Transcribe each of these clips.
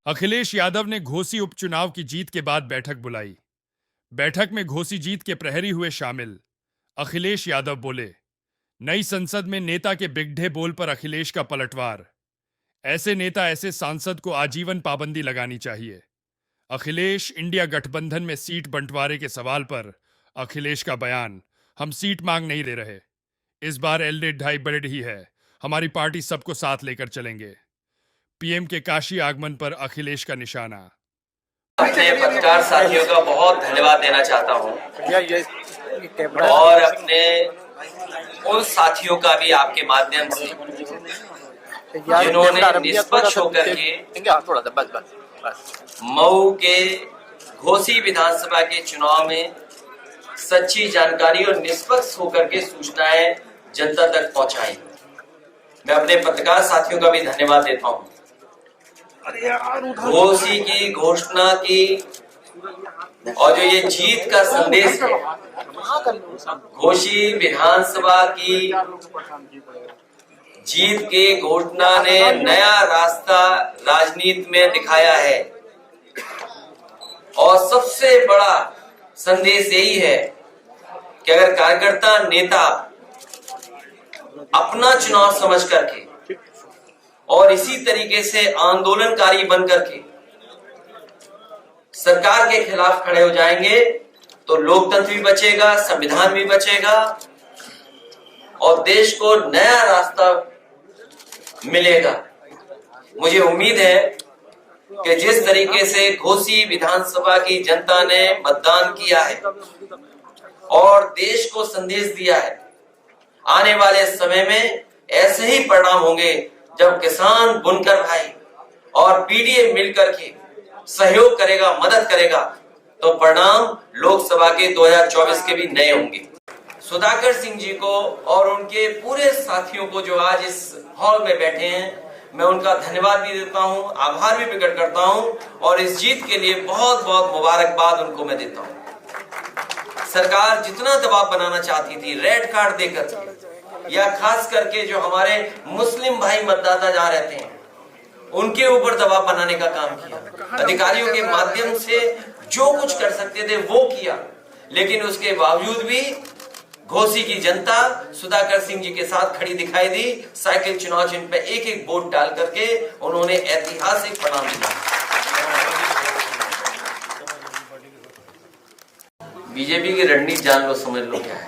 अखिलेश यादव ने घोसी उपचुनाव की जीत के बाद बैठक बुलाई। बैठक में घोसी जीत के प्रहरी हुए शामिल। अखिलेश यादव बोले, नई संसद में नेता के बिगढ़े बोल पर अखिलेश का पलटवार। ऐसे नेता ऐसे सांसद को आजीवन पाबंदी लगानी चाहिए। अखिलेश इंडिया गठबंधन में सीट बंटवारे के सवाल पर अखिलेश का बयान, हम सीट मांग नहीं ले रहे। इस बार एलडीए 2.5 बढ़ रही है। हमारी पार्टी सबको साथ लेकर चलेंगे। पीएम के काशी आगमन पर अखिलेश का निशाना। अपने पत्रकार साथियों का बहुत धन्यवाद देना चाहता हूं और अपने उन साथियों का भी आपके माध्यम से जिन्होंने निष्पक्ष होकर के मऊ के घोसी विधानसभा के चुनाव में सच्ची जानकारी और निष्पक्ष होकर के सूचनाएं जनता तक पहुंचाई। मैं अपने पत्रकार साथियों का भी धन्यवाद देता हूं। घोसी की घोषणा की और जो ये जीत का संदेश है, घोसी विधानसभा की जीत के घोषणा ने नया रास्ता राजनीति में दिखाया है और सबसे बड़ा संदेश यही है कि अगर कार्यकर्ता नेता अपना चुनाव समझ करके और इसी तरीके से आंदोलनकारी बन करके सरकार के खिलाफ खड़े हो जाएंगे तो लोकतंत्र भी बचेगा, संविधान भी बचेगा और देश को नया रास्ता मिलेगा। मुझे उम्मीद है कि जिस तरीके से घोसी विधानसभा की जनता ने मतदान किया है और देश को संदेश दिया है, आने वाले समय में ऐसे ही परिणाम होंगे जब किसान, बुनकर भाई और पीडीए मिलकर के सहयोग करेगा, मदद करेगा तो परिणाम लोकसभा के 2024 के भी नए होंगे। सुधाकर सिंह जी को और उनके पूरे साथियों को जो आज इस हॉल में बैठे हैं, मैं उनका धन्यवाद भी देता हूं, आभार भी प्रकट करता हूं और इस जीत के लिए बहुत बहुत मुबारकबाद उनको मैं देता हूं। सरकार जितना दबाव बनाना चाहती थी रेड कार्ड देकर या खास करके जो हमारे मुस्लिम भाई मतदाता जहां रहते हैं उनके ऊपर दबाव बनाने का काम किया, अधिकारियों के माध्यम से जो कुछ कर सकते थे वो किया, लेकिन उसके बावजूद भी घोसी की जनता सुधाकर सिंह जी के साथ खड़ी दिखाई दी। साइकिल चुनाव चिन्ह पे एक एक वोट डाल करके उन्होंने ऐतिहासिक परिणाम दिया। बीजेपी की रणनीति जान लो, समझ लो क्या है,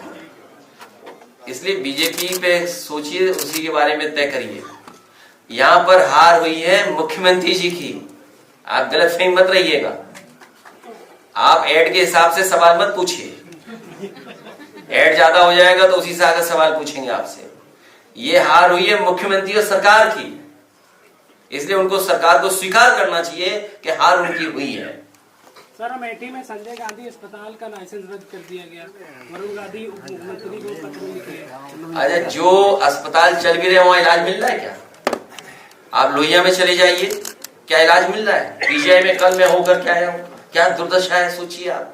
इसलिए बीजेपी पे सोचिए, उसी के बारे में तय करिए। यहां पर हार हुई है मुख्यमंत्री जी की, आप गलतफहमी मत रहिएगा। आप ऐड के हिसाब से सवाल मत पूछिए, ऐड ज्यादा हो जाएगा तो उसी से आगे सवाल पूछेंगे आपसे। ये हार हुई है मुख्यमंत्री और सरकार की, इसलिए उनको सरकार को स्वीकार करना चाहिए कि हार उनकी हुई है। सर, अमेठी में संजय गांधी अस्पताल का लाइसेंस रद्द कर दिया गया, वरुण गांधी उप मुख्यमंत्री को पत्र लिखे। अच्छा, जो अस्पताल चल भी रहे वहां इलाज मिल रहा है क्या? आप लोहिया में चले जाइए, क्या इलाज मिल रहा है? पीजीआई में कल मैं होकर के आया हूं, क्या दुर्दशा है सोचिए आप।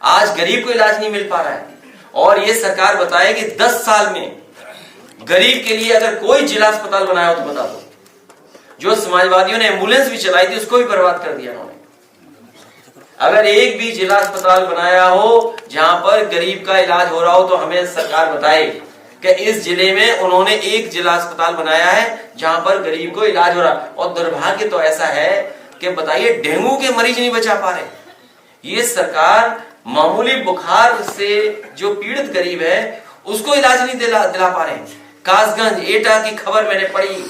आज गरीब को इलाज नहीं मिल पा रहा है और ये सरकार बताए कि 10 साल में गरीब के लिए अगर कोई जिला अस्पताल बनाया हो तो बता दो। जो समाजवादियों ने एम्बुलेंस भी चलाई थी उसको भी बर्बाद कर दिया उन्होंने। अगर एक भी जिला अस्पताल बनाया हो जहां पर गरीब का इलाज हो रहा हो तो हमें सरकार बताए कि इस जिले में उन्होंने एक जिला अस्पताल बनाया है जहां पर गरीब को इलाज हो रहा। और दुर्भाग्य तो ऐसा है कि बताइए, डेंगू के मरीज नहीं बचा पा रहे। ये सरकार मामूली बुखार से जो पीड़ित गरीब है उसको इलाज नहीं दिला पा रहे। कासगंज एटा की खबर मैंने पढ़ी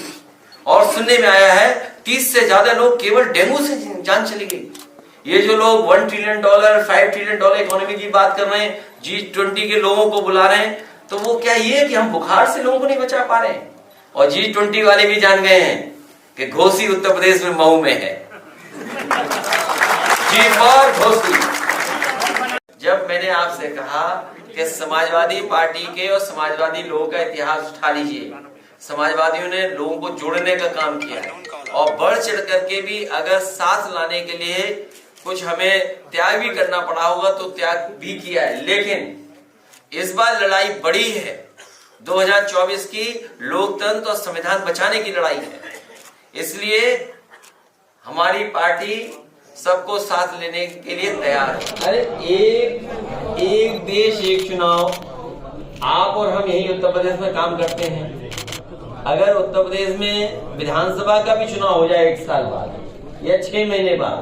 और सुनने में आया है 30 से ज्यादा लोग केवल डेंगू से जान चली गई। ये जो लोग $1 ट्रिलियन, $5 ट्रिलियन इकोनॉमी की बात कर रहे हैं, G20 के लोगों को बुला रहे हैं, तो वो क्या ये है कि हम बुखार से लोगों को नहीं बचा पा रहे हैं? और G20 वाले भी जान गए हैं कि घोसी उत्तर प्रदेश में मऊ में है। जी पर घोसी। जब मैंने आपसे कहा कि समाजवादी पार्टी के और समाजवादी लोगों का इतिहास उठा लीजिए, समाजवादियों ने लोगों को जोड़ने का काम किया है और बढ़ चढ़ करके भी अगर साथ लाने के लिए कुछ हमें त्याग भी करना पड़ा होगा तो त्याग भी किया है। लेकिन इस बार लड़ाई बड़ी है, 2024 की लोकतंत्र और संविधान बचाने की लड़ाई है। इसलिए हमारी पार्टी सबको साथ लेने के लिए तैयार है। अरे एक देश एक चुनाव, आप और हम यही उत्तर प्रदेश में काम करते हैं। अगर उत्तर प्रदेश में विधानसभा का भी चुनाव हो जाए 1 साल बाद या 6 महीने बाद,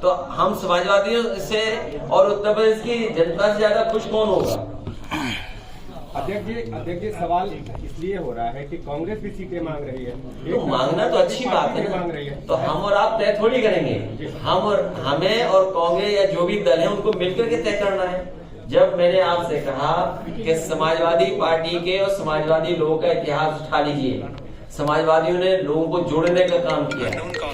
तो हम समाजवादियों से और उत्तर प्रदेश की जनता से ज्यादा खुश कौन होगा? अध्यक्ष जी सवाल इसलिए हो रहा है कि कांग्रेस भी सीटें मांग रही है। तो मांगना तो अच्छी बात है मांग रही है, तो हम और आप तय थोड़ी करेंगे। हमें और कांग्रेस या जो भी दल है उनको मिलकर के तय करना है। जब मैंने आपसे कहा कि समाजवादी पार्टी के और समाजवादी लोगों का इतिहास उठा लीजिए, समाजवादियों ने लोगों को जोड़ने का काम किया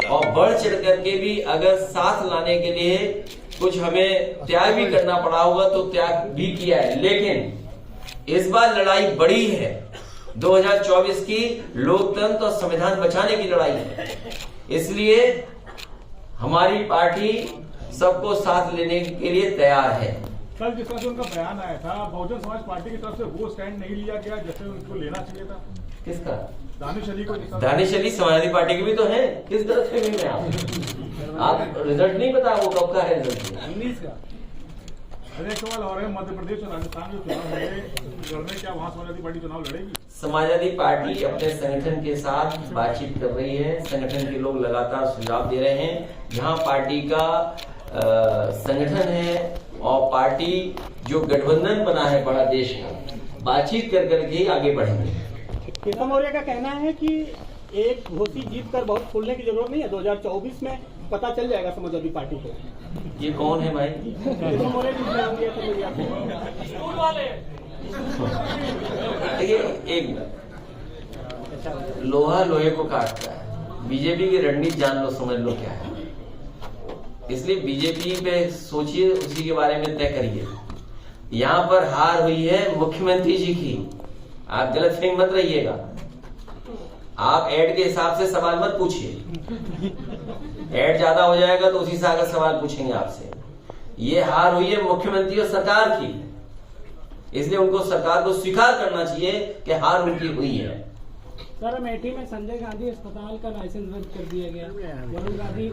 और बढ़ चढ़ करके भी अगर साथ लाने के लिए कुछ हमें त्याग भी करना पड़ा होगा तो त्याग भी किया है। लेकिन इस बार लड़ाई बड़ी है, 2024 की लोकतंत्र और संविधान बचाने की लड़ाई है। इसलिए हमारी पार्टी सबको साथ लेने के लिए तैयार है। कल जिस तरह से उनका बयान आया था, बहुजन समाज पार्टी की तरफ से वो स्टैंड नहीं लिया गया जैसे उनको लेना चाहिए था। किसका? दानिश अली को। दानिश अली समाजवादी पार्टी के भी तो है। किस तरह से में आप रिजल्ट नहीं पता वो कब का है? रिजल्ट 19 का। अरे सवाल और है, मध्य प्रदेश और राजस्थान में चुनाव लड़ने, क्या वहाँ समाजवादी पार्टी चुनाव लड़ेगी? समाजवादी पार्टी अपने संगठन के साथ बातचीत कर रही है। संगठन के लोग लगातार सुझाव दे रहे हैं। जहां पार्टी का संगठन है और पार्टी जो गठबंधन बना है बड़ा देश का, बातचीत कर करके आगे बढ़ेंगे। केशव मौर्य का कहना है कि एक घोसी जीत कर बहुत फूलने की जरूरत नहीं है, 2024 में पता चल जाएगा समाजवादी पार्टी को। ये कौन है भाई? केशव मौर्य जी नाम दिया था मीडिया में। देखिए, एक मिनट, लोहा लोहे को काटता है। बीजेपी की रणनीति जान लो, समझ लो क्या है। इसलिए बीजेपी पे सोचिए, उसी के बारे में तय करिए। यहाँ पर हार हुई है मुख्यमंत्री जी की, आप गलत फहमी मत रहिएगा। आप ऐड के हिसाब से सवाल मत पूछिए, ऐड ज्यादा हो जाएगा तो उसी से आगे सवाल पूछेंगे आपसे। ये हार हुई है मुख्यमंत्री और सरकार की, इसलिए उनको सरकार को स्वीकार करना चाहिए कि हार उनकी हुई है। सर, अमेठी में संजय गांधी अस्पताल का लाइसेंस रद्द कर दिया गया। वरुण गांधी